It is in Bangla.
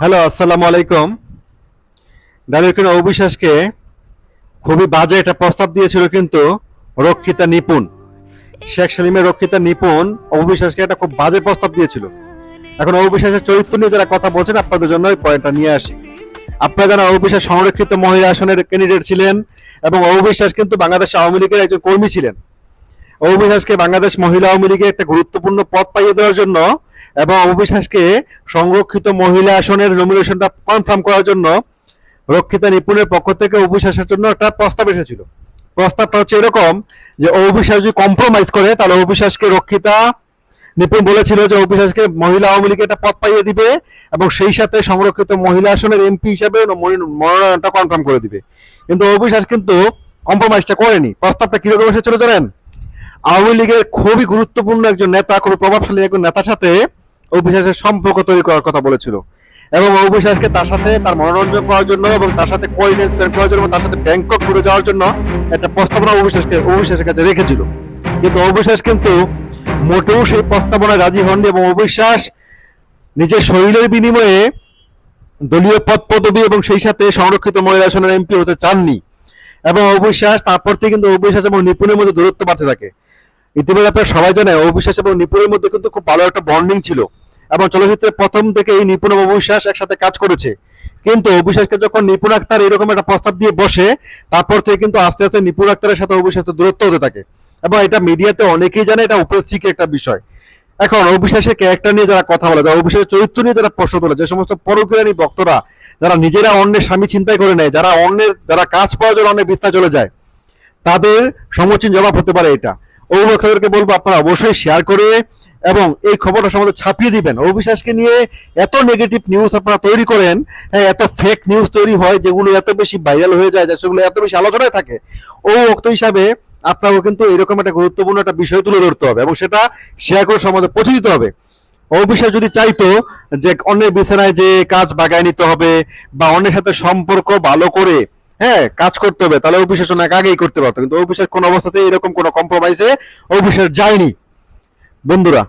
হ্যালো, আসসালামু আলাইকুম। ডালিউডের অবিশ্বাসকে খুবই বাজে একটা প্রস্তাব দিয়েছিল কিন্তু রক্ষিতা নিপুণ। শেখ সেলিমের রক্ষিতা নিপুণ অবিশ্বাসকে একটা খুব বাজে প্রস্তাব দিয়েছিল। এখন অবিশ্বাসের চরিত্র নিয়ে যারা কথা বলছেন আপনাদের জন্য ওই পয়েন্টটা নিয়ে আসি। আপনারা জানেন অবিশ্বাস সংরক্ষিত মহিলা আসনের ক্যান্ডিডেট ছিলেন এবং অবিশ্বাস কিন্তু বাংলাদেশ আওয়ামী লীগের একজন কর্মী ছিলেন। অবিশ্বাসকে বাংলাদেশ মহিলা আওয়ামী লীগে একটা গুরুত্বপূর্ণ পদ পাইয়ে দেওয়ার জন্য এবং অবিশ্বাসকে সংরক্ষিত মহিলা আসনের নমিনেশনটা কনফার্ম করার জন্য রক্ষিতা নিপুণের পক্ষ থেকে অবিশ্বাসের জন্য একটা প্রস্তাব এসেছিল। প্রস্তাবটা হচ্ছে এরকম যে অবিশ্বাস যদি কম্প্রোমাইজ করে তাহলে অবিশ্বাসকে রক্ষিতা নিপুণ বলেছিল যে অবিশ্বাসকে মহিলা আওয়ামী লীগে একটা পদ পাইয়ে দিবে এবং সেই সাথে সংরক্ষিত মহিলা আসনের এমপি হিসেবে মনোনয়নটা কনফার্ম করে দিবে। কিন্তু অবিশ্বাস কিন্তু কম্প্রোমাইজটা করেনি। প্রস্তাবটা কিরকম এসেছিল জানেন? আওয়ামী লীগের খুবই গুরুত্বপূর্ণ একজন নেতা, খুবই প্রভাবশালী একজন নেতার সাথে অবিশ্বাসের সম্পর্ক তৈরি করার কথা বলেছিল এবং অবিশ্বাসকে তার সাথে তার মনোরঞ্জন করার জন্য এবং তার সাথে কোঅর্ডিনেট প্ল্যান করার জন্য তার সাথে ব্যাংকক ঘুরে যাওয়ার জন্য একটা প্রস্তাবনা অবিশ্বাসের কাছে রেখেছিল। কিন্তু অবিশ্বাস কিন্তু মোটেও সেই প্রস্তাবনায় রাজি হননি এবং অবিশ্বাস নিজের শরীরের বিনিময়ে দলীয় পদ পদবি এবং সেই সাথে সংরক্ষিত মহিলা আসনের এমপি হতে চাননি। এবং অবিশ্বাস তারপর থেকে কিন্তু অবিশ্বাস এবং নিপুণের মধ্যে দূরত্ব বাড়তে থাকে। ইতিমধ্যে আপনারা সবাই জানেন অবিশ্বাস এবং নিপুণের মধ্যে কিন্তু খুব ভালো একটা বন্ডিং ছিল এবং চলচ্চিত্রের প্রথম থেকে এই নিপুণ এবং অবিশ্বাস একসাথে কাজ করেছে। কিন্তু অবিশ্বাসকে যখন নিপুণ আক্তার এরকম একটা প্রস্তাব দিয়ে বসে তারপর থেকে কিন্তু আস্তে আস্তে নিপুণ আক্তারের সাথে অবিশ্বাসের দূরত্ব হতে থাকে এবং এটা মিডিয়াতে অনেকেই জানে, এটা উপরে থেকে একটা বিষয়। এখন অবিশ্বাসের ক্যারেক্টার নিয়ে যারা কথা বলে, যারা অবিশ্বাসের চরিত্র নিয়ে যারা প্রশ্ন তোলে, যে সমস্ত পরকীয়ানি ভক্তরা যারা নিজেরা অন্যের স্বামী চিন্তাই করে নেয়, যারা কাজ পাওয়ার জন্য অনেক বিস্তার চলে যায়, তাদের সমুচীন জবাব হতে পারে এটা। অভিভাবকদেরকে বলবো আপনারা অবশ্যই শেয়ার করে এবং এই খবরটা সমাজে ছাপিয়ে দিবেন। অবিশ্বাসকে নিয়ে এত নেগেটিভ নিউজ আপনারা তৈরি করেন, হ্যাঁ, এত ফেক নিউজ তৈরি হয় যেগুলো এত বেশি ভাইরাল হয়ে যায়, সেগুলো এত বেশি আলোচনায় থাকে। ভক্ত হিসাবে আপনারও কিন্তু এরকম একটা গুরুত্বপূর্ণ একটা বিষয় তুলে ধরতে হবে এবং সেটা শেয়ার করে সমাজে পৌঁছে দিতে হবে। অবিশ্বাস যদি চাইতো যে অন্যের বিছানায় যে কাজ বাগায় নিতে হবে বা অন্যের সাথে সম্পর্ক ভালো করে, হ্যাঁ, কাজ করতে হবে, তাহলে অবিশ্বাস অনেক আগেই করতে পারতো। কিন্তু অবিশ্বাস কোন অবস্থাতেই এরকম কোনো কম্প্রোমাইজে অবিশ্বাস যায়নি বন্ধুরা।